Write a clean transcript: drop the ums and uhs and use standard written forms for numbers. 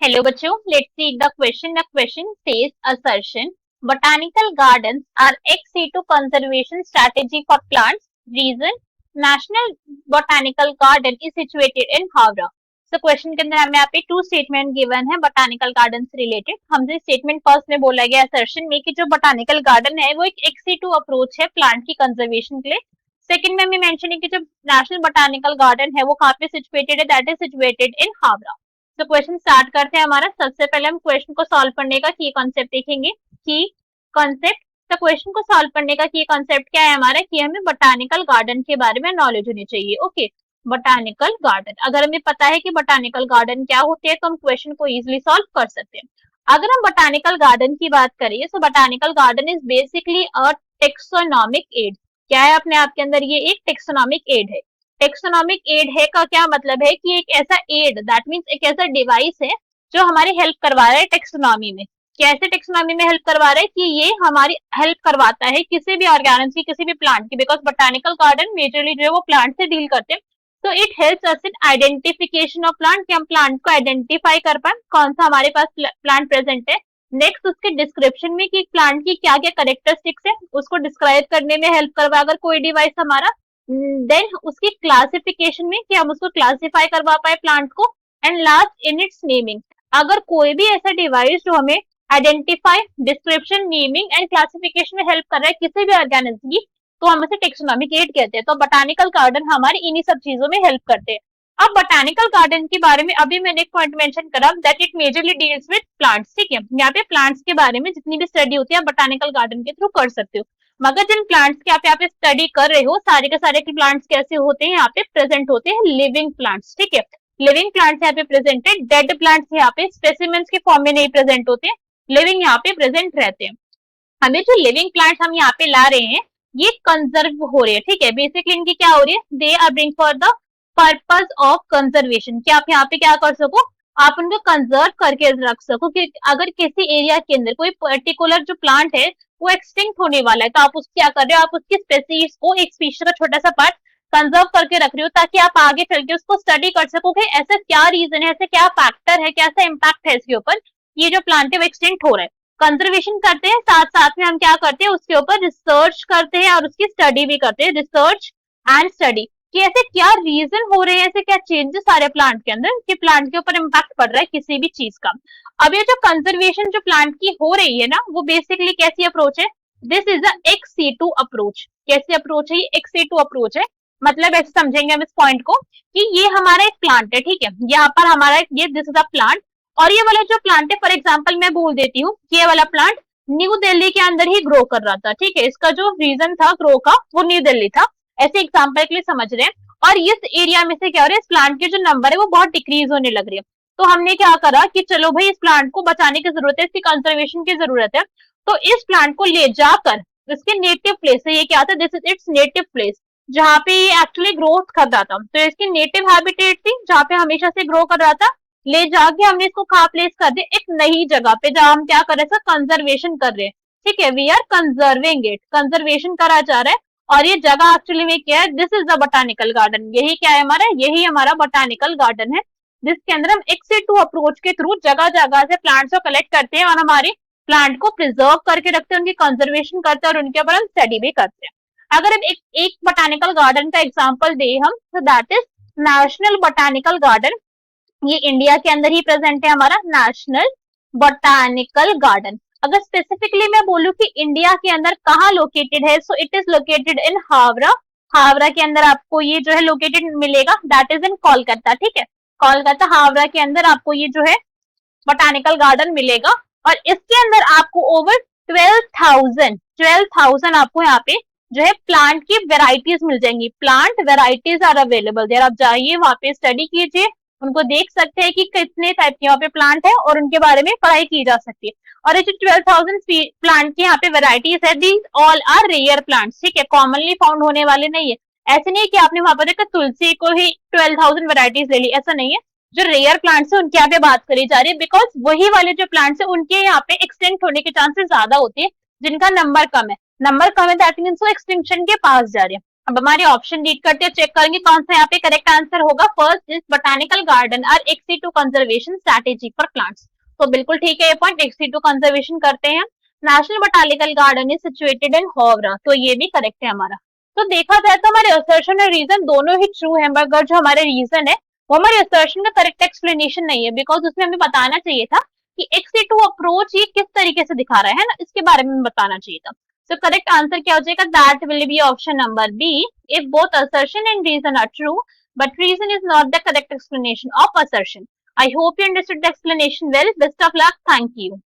Hello बच्चों, let's read the question. The question says assertion botanical gardens are ex situ conservation strategy for plants. Reason National Botanical Garden is situated in Havra. So question के अंदर हमें यहाँ पे two statement given है botanical garden से related. हमसे statement first में बोला गया assertion में कि जो botanical garden है वो एक ex situ अप्रोच है प्लांट की कंजर्वेशन के लिए. सेकंड में हमें मेंशन है कि जो नेशनल बोटानिकल गार्डन है वो कहाँ पे सिचुएटेड है, दैट इज सिचुएटेड इन हावड़ा. तो क्वेश्चन स्टार्ट करते हैं हमारा. सबसे पहले हम क्वेश्चन को सॉल्व करने का की कॉन्सेप्ट देखेंगे. की कॉन्सेप्ट, तो क्वेश्चन को सॉल्व करने का की कॉन्सेप्ट क्या है हमारा कि हमें बोटानिकल गार्डन के बारे में नॉलेज होनी चाहिए. ओके, बोटानिकल गार्डन अगर हमें पता है कि बोटानिकल गार्डन क्या होते हैं तो हम क्वेश्चन को इजिली सॉल्व कर सकते हैं. अगर हम बोटानिकल गार्डन की बात करें तो botanical garden is basically a taxonomic aid. क्या है अपने आप के अंदर, ये एक टेक्सोनॉमिक एड है. टेक्सोनॉमिक एड है का क्या मतलब है कि एक ऐसा एड, दैट मीन्स एक ऐसा डिवाइस है जो हमारी हेल्प करवा रहा है टेक्सोनॉमी में. कैसे टेक्सोनॉमी में हेल्प करवा रहा है कि ये हमारी हेल्प करवाता है किसी भी ऑर्गेनिज्म की, किसी भी प्लांट की, बिकॉज बोटानिकल गार्डन मेजरली जो है वो प्लांट से डील करते हैं. तो it helps us in identification of plant, कि हम प्लांट को आइडेंटिफाई कर पाए कौन सा हमारे पास प्लांट प्रेजेंट है. नेक्स्ट उसके डिस्क्रिप्शन में कि प्लांट की क्या क्या कैरेक्टरिस्टिक्स है उसको डिस्क्राइब करने में हेल्प करवा अगर कोई डिवाइस हमारा. देन उसकी क्लासिफिकेशन में कि हम उसको क्लासिफाई करवा पाए प्लांट को. And last in its naming, अगर कोई भी ऐसा डिवाइस जो हमें identify, description, naming and classification में हेल्प कर रहा है किसी भी ऑर्गेनिज्म की, तो हम इसे टेक्सोनॉमिक एड कहते हैं. तो बोटानिकल गार्डन हमारे इन्हीं सब चीजों में हेल्प करते हैं. अब बोटानिकल गार्डन के बारे में अभी मैंने एक पॉइंट मेंशन करा that it majorly deals with plants. ठीक है, यहाँ पे प्लांट्स के बारे में जितनी भी स्टडी होती है बोटानिकल गार्डन के थ्रू कर सकते हो. मगर जिन प्लांट्स की आप यहाँ पे स्टडी कर रहे हो सारे के सारे के प्लांट्स कैसे होते हैं, यहाँ पे प्रेजेंट होते हैं लिविंग प्लांट्स. ठीक है, लिविंग प्लांट्स यहाँ पे प्रेजेंट है. डेड प्लांट्स यहाँ पे स्पेसिमेंस के फॉर्म में नहीं प्रेजेंट होते, लिविंग यहाँ पे प्रेजेंट रहते हैं. हमें जो लिविंग प्लांट्स हम यहाँ पे ला रहे हैं ये कंजर्व हो रहे हैं. ठीक है, बेसिकली इनकी क्या हो रही है, they are bring for the purpose of conservation, कि आप यहाँ पे क्या कर सको, आप उनको कंजर्व करके रख सको. कि अगर किसी एरिया के अंदर कोई पर्टिकुलर जो प्लांट है वो एक्सटिंक्ट होने वाला है तो आप उसको क्या कर रहे हो, आप उसकी स्पेसीज को, एक स्पीशीज का छोटा सा पार्ट कंजर्व करके रख रहे हो ताकि आप आगे चल के उसको स्टडी कर सको कि ऐसा क्या रीजन है, ऐसा क्या फैक्टर है, कैसा इम्पैक्ट है इसके ऊपर, ये जो प्लांट है वो एक्सटिंक्ट हो रहा है. कंजर्वेशन करते हैं, साथ साथ में हम क्या करते हैं उसके ऊपर रिसर्च करते हैं और उसकी स्टडी भी करते हैं. रिसर्च एंड स्टडी कि ऐसे क्या रीजन हो रहे हैं, ऐसे क्या चेंजेस आ रहे हैं प्लांट के अंदर कि प्लांट के ऊपर इम्पैक्ट पड़ रहा है किसी भी चीज का. अब ये जो कंजर्वेशन जो प्लांट की हो रही है ना वो बेसिकली कैसी अप्रोच है, this is a ex situ approach. कैसी अप्रोच है ये, एक्स सीटू अप्रोच है. मतलब ऐसे समझेंगे हम इस पॉइंट को कि ये हमारा एक प्लांट है. ठीक है, यहाँ पर हमारा ये दिस इज अ प्लांट, और ये वाला जो प्लांट है फॉर एग्जाम्पल मैं बोल देती हूँ कि ये वाला प्लांट न्यू दिल्ली के अंदर ही ग्रो कर रहा था. ठीक है, इसका जो रीजन था ग्रो का वो न्यू दिल्ली था, ऐसे एग्जाम्पल के लिए समझ रहे हैं. और इस एरिया में से क्या हो रहा है, इस प्लांट के जो नंबर है वो बहुत डिक्रीज होने लग रही है. तो हमने क्या करा कि चलो भाई इस प्लांट को बचाने की जरूरत है, इसकी कंजर्वेशन की जरूरत है. तो इस प्लांट को ले जाकर इसके नेटिव प्लेस है, ये क्या था, this is it's native place, जहाँ पे ये एक्चुअली ग्रोथ कर रहा था. तो इसकी नेटिव हैबिटेट थी जहाँ पे हमेशा से ग्रो कर रहा था. ले जाके हमने इसको कहाँ प्लेस कर दिया, एक नई जगह पे जहाँ हम क्या कर रहे हैं, कंजर्वेशन कर रहे हैं. ठीक है, we are conserving it, conservation करा जा रहा है. और ये जगह एक्चुअली में क्या है, this is the botanical garden. यही क्या है हमारा, यही हमारा बोटानिकल गार्डन है जिसके अंदर हम एक्स से टू अप्रोच के थ्रू जगह जगह से प्लांट्स को कलेक्ट करते हैं और हमारे प्लांट को प्रिजर्व करके रखते हैं, उनकी कंजर्वेशन करते हैं और उनके ऊपर हम स्टडी भी करते हैं. अगर हम एक बोटानिकल गार्डन का एग्जाम्पल दे हम, तो that is national botanical garden. ये इंडिया के अंदर ही प्रेजेंट है हमारा नेशनल बोटानिकल गार्डन. अगर स्पेसिफिकली मैं बोलूं कि इंडिया के अंदर कहाँ लोकेटेड है, so it is located in Howrah. Howrah के अंदर आपको ये जो है लोकेटेड मिलेगा, दैट इज इन कोलकाता. ठीक है, कोलकाता हावड़ा के अंदर आपको ये जो है बोटानिकल गार्डन मिलेगा. और इसके अंदर आपको ओवर 12,000 आपको यहाँ पे जो है प्लांट की वेराइटीज मिल जाएंगी. Plant varieties are available there. आप जाइए वहां पे स्टडी कीजिए, उनको देख सकते हैं कि कितने टाइप के यहाँ पे प्लांट है और उनके बारे में पढ़ाई की जा सकती है. और ये जो 12,000 प्लांट की यहाँ पे वेराइटीज है, these all are rare plants. ठीक है, कॉमनली फाउंड होने वाले नहीं है. ऐसे नहीं कि आपने वहां पर देखा तुलसी को ही 12,000 वेराइटीज ले ली, ऐसा नहीं है. जो रेयर प्लांट्स है उनकी यहाँ पे बात करी जा रही है, बिकॉज वही वाले जो प्लांट्स है उनके यहाँ पे एक्सटेंट होने के चांसेस ज्यादा होते हैं जिनका नंबर कम है. नंबर कम है दैट मीन्स वो एक्सटिंक्शन के पास जा रहे हैं. अब हमारे ऑप्शन रीड करते हैं, चेक करेंगे कौन सा यहाँ पे करेक्ट आंसर होगा। First is botanical garden or ex situ conservation strategy for plants. तो बिल्कुल ठीक है ये पॉइंट, एक्सी2 कंजर्वेशन करते हैं। National botanical garden is situated in Howrah, तो ये भी करेक्ट है हमारा। तो देखा जाए तो हमारे असर्शन और रीजन दोनों ही ट्रू है, मगर जो हमारे रीजन है वो हमारे असर्शन का करेक्ट एक्सप्लेनेशन नहीं है, बिकॉज उसमें हमें बताना चाहिए था कि एक्सी2 अप्रोच ये किस तरीके से दिखा रहा है ना, इसके बारे में बताना चाहिए था। So correct answer क्या हो जाएगा? That will be option number B. If both assertion and reason are true, but reason is not the correct explanation of assertion. I hope you understood the explanation well. Best of luck. Thank you.